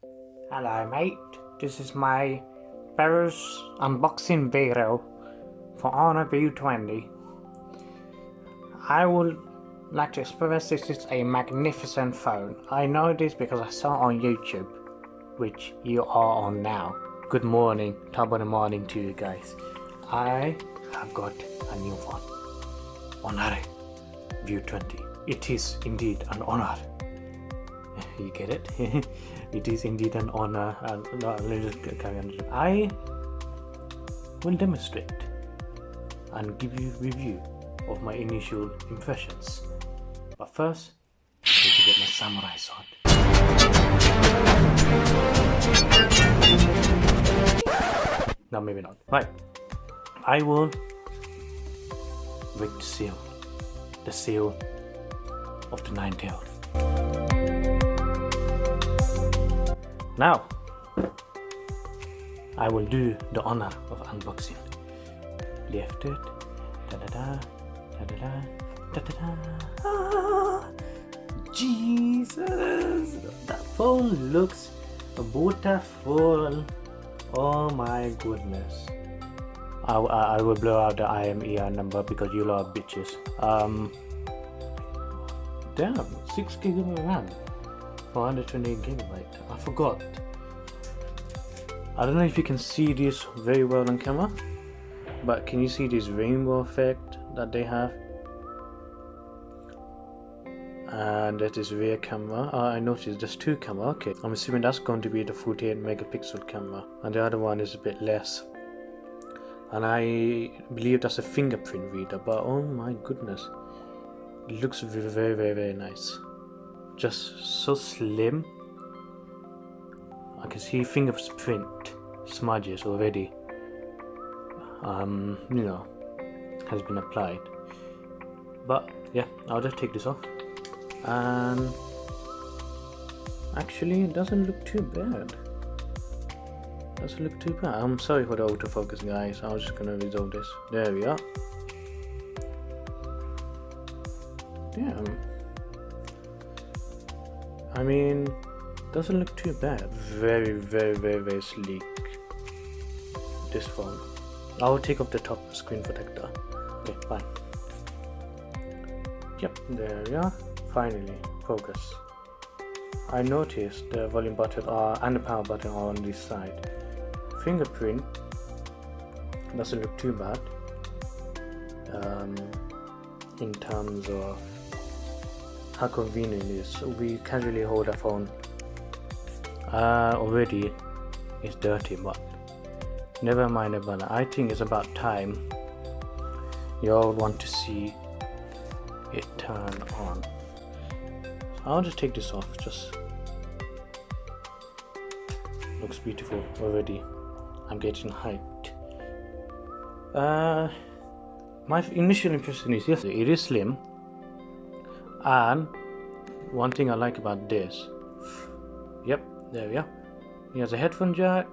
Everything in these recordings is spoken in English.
Hello mate, this is my first unboxing video for Honor View 20. I would like to express this is a magnificent phone. I know this because I saw it on YouTube, which you are on now. Good morning, top of the morning to you guys. I have got a new phone, Honor View 20. It is indeed an honor. You get it? It is indeed an honor. I will demonstrate and give you a review of my initial impressions. But first, I need to get my samurai sword. No, maybe not. Right. I will break the seal of the Nine Tails. Now, I will do the honor of unboxing. Lift it, da-da-da, da-da-da, da-da-da. Ah, Jesus, that phone looks beautiful. Oh my goodness. I will blow out the IMEI number because you lot are bitches. Damn, 6 GB of RAM. 428 gigabyte. I forgot. I don't know if you can see this very well on camera, but can you see this rainbow effect that they have? And that is rear camera. I noticed there's two cameras. Okay, I'm assuming that's going to be the 48 megapixel camera, and the other one is a bit less. And I believe that's a fingerprint reader. But oh my goodness, it looks very, very nice. Just so slim. I can see fingerprint smudges already. Has been applied. But yeah, I'll just take this off. And actually, it doesn't look too bad. I'm sorry for the autofocus, guys. I was just gonna resolve this. There we are. Damn. I mean, doesn't look too bad. Very sleek. This phone. I will take off the top screen protector. Okay, fine. Yep, there we are. Finally, focus. I noticed the volume button and the power button are on this side. Fingerprint doesn't look too bad. In terms of how convenient it is. We casually hold a phone. Already it's dirty, but never mind about that. I think it's about time you all want to see it turn on. I'll just take this off. Just looks beautiful already. I'm getting hyped. My initial impression is yes, it is slim. And one thing I like about this, yep, there we are. He has a headphone jack.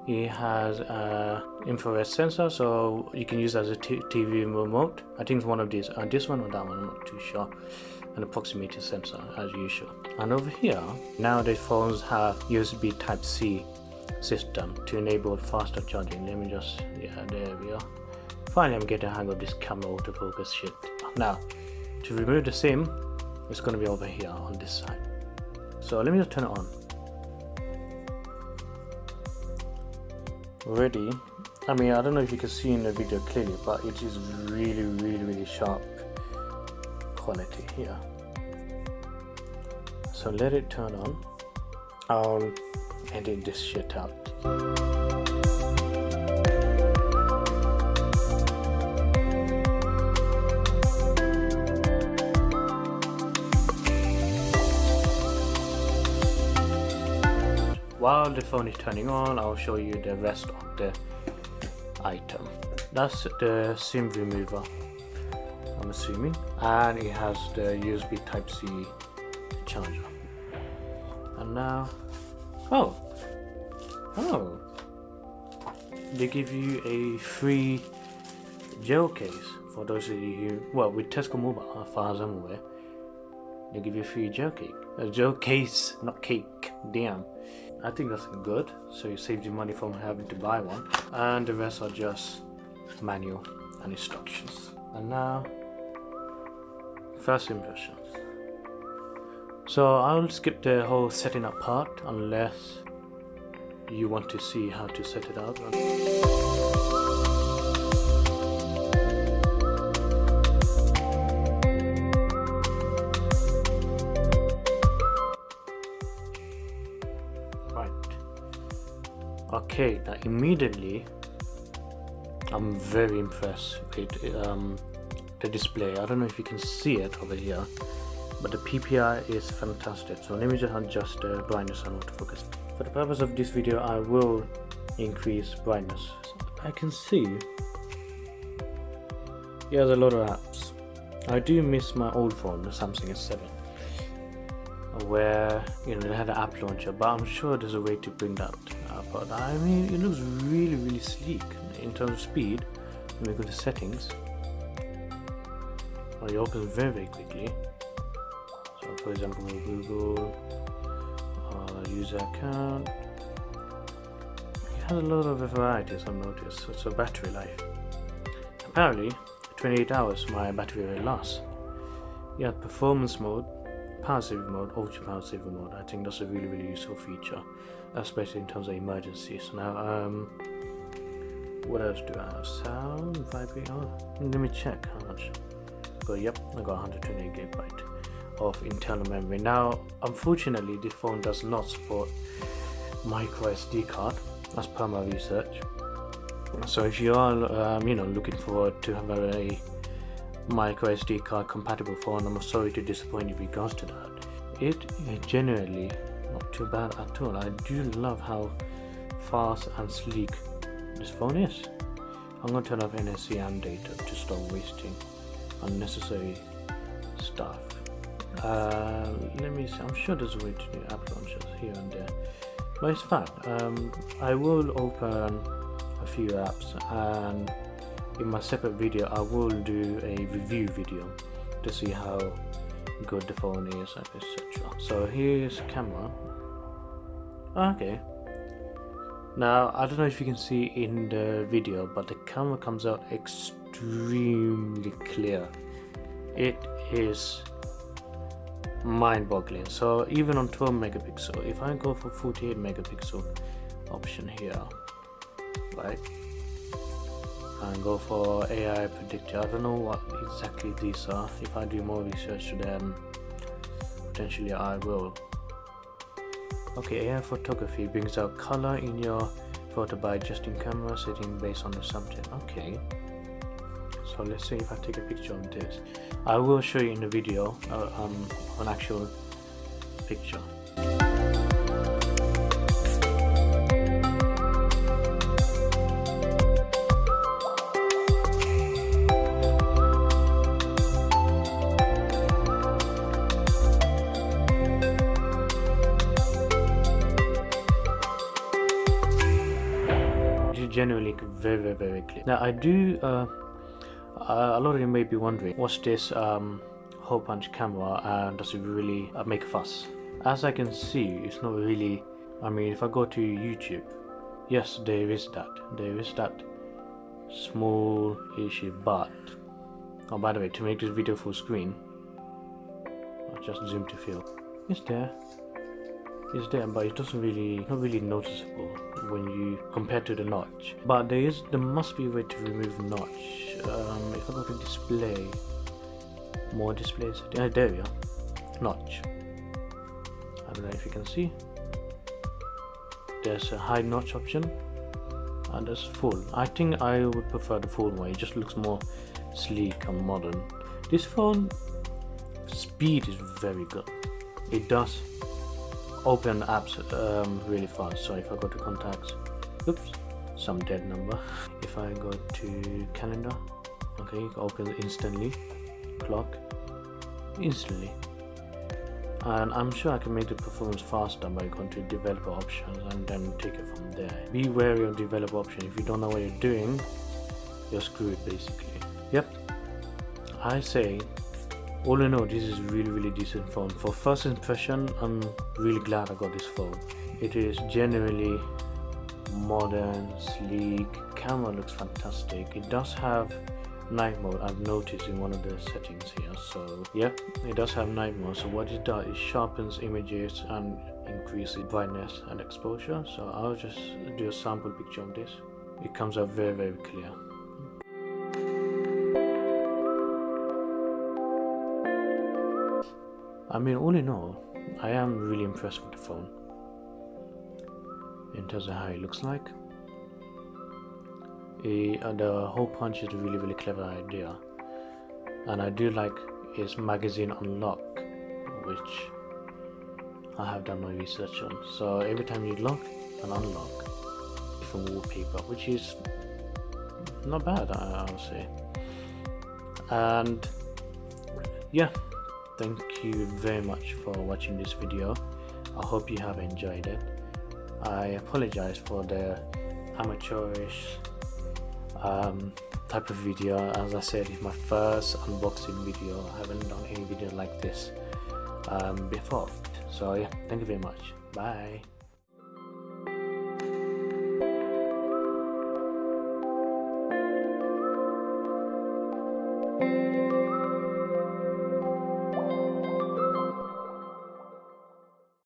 He has an infrared sensor, so you can use it as a TV remote. I think it's one of these, this one or that one, I'm not too sure. An approximation sensor, as usual. And over here, nowadays phones have USB Type-C system to enable faster charging. Let me just, yeah, there we are. Finally, I'm getting a hang of this camera autofocus shit. Now, to remove the SIM, it's going to be over here on this side. So let me just turn it on. Ready. I mean, I don't know if you can see in the video clearly, but it is really sharp quality here. So let it turn on. I'll edit this shit out. While the phone is turning on, I'll show you the rest of the item. That's the SIM remover, I'm assuming, and it has the USB Type-C charger. And now, oh, they give you a free gel case for those of you who, well, with Tesco Mobile, as far as I'm aware, they give you a free gel case, not cake. Damn. I think that's good. So you save your money from having to buy one. And the rest are just manual and instructions. And now, first impressions. So I'll skip the whole setting up part unless you want to see how to set it up. Right. Okay, now immediately I'm very impressed with the display. I don't know if you can see it over here, but the PPI is fantastic. So let me just adjust the brightness and autofocus. For the purpose of this video, I will increase brightness. I can see he has a lot of apps. I do miss my old phone, the Samsung S7, where they had an app launcher, but I'm sure there's a way to bring that up. But I mean, it looks really sleek in terms of speed. Let me go to settings. Well, it opens very quickly. So for example, Google, user account. It has a lot of varieties I've noticed. So battery life. Apparently 28 hours my battery will last. Yeah, performance mode, power saving mode, ultra power saving mode. I think that's a really useful feature, especially in terms of emergencies. Now what else do I have? Sound, vibrate. Oh, let me check how much. But yep, I got 128 GB of internal memory. Now unfortunately this phone does not support micro SD card as per my research. So if you are looking forward to have a micro SD card compatible phone, I'm sorry to disappoint you with regards to that. It is genuinely not too bad at all. I do love how fast and sleek this phone is. I'm going to turn off NFC and data to stop wasting unnecessary stuff. Let me see. I'm sure there's a way to do app launchers here and there, but it's fine. I will open a few apps, and in my separate video I will do a review video to see how good the phone is, etc. So here's camera. Okay, now I don't know if you can see in the video, but the camera comes out extremely clear. It is mind-boggling. So even on 12 megapixel, if I go for 48 megapixel option here, right, and go for AI predictor, I don't know what exactly these are. If I do more research, then potentially I will. Okay, AI photography brings out color in your photo by adjusting camera setting based on the subject. Okay, so let's say if I take a picture of this, I will show you in the video an actual picture. Genuinely very clear. Now I do a lot of you may be wondering, what's this hole punch camera and does it really make a fuss? As I can see, it's not really. I mean, if I go to YouTube, yes, there is that small issue, but oh, by the way, to make this video full screen, I'll just zoom to fill. It's there, but it doesn't really, not really noticeable when you compare to the notch. But there must be a way to remove notch. If I go to display, more displays, there we are, notch. I don't know if you can see. There's a hide notch option, and there's full. I think I would prefer the full one. It just looks more sleek and modern. This phone speed is very good. It does open apps really fast. So if I go to contacts, oops, some dead number. If I go to calendar, okay, it opens instantly. Clock, instantly. And I'm sure I can make the performance faster by going to developer options and then take it from there. Be wary of developer option. If you don't know what you're doing, you're screwed basically. Yep, I say all in all, this is really decent phone. For first impression, I'm really glad I got this phone. It is genuinely modern, sleek, camera looks fantastic. It does have night mode, I've noticed in one of the settings here. So yeah, it does have night mode. So what it does is sharpens images and increases brightness and exposure. So I'll just do a sample picture of this. It comes out very clear. I mean, all in all, I am really impressed with the phone in terms of how it looks like. The hole punch is a really clever idea, and I do like its magazine unlock, which I have done my research on. So every time you lock and unlock different wallpaper, which is not bad, I would say. And yeah, thank you very much for watching this video. I hope you have enjoyed it. I apologize for the amateurish type of video. As I said, it's my first unboxing video. I haven't done any video like this before. So yeah, thank you very much. Bye.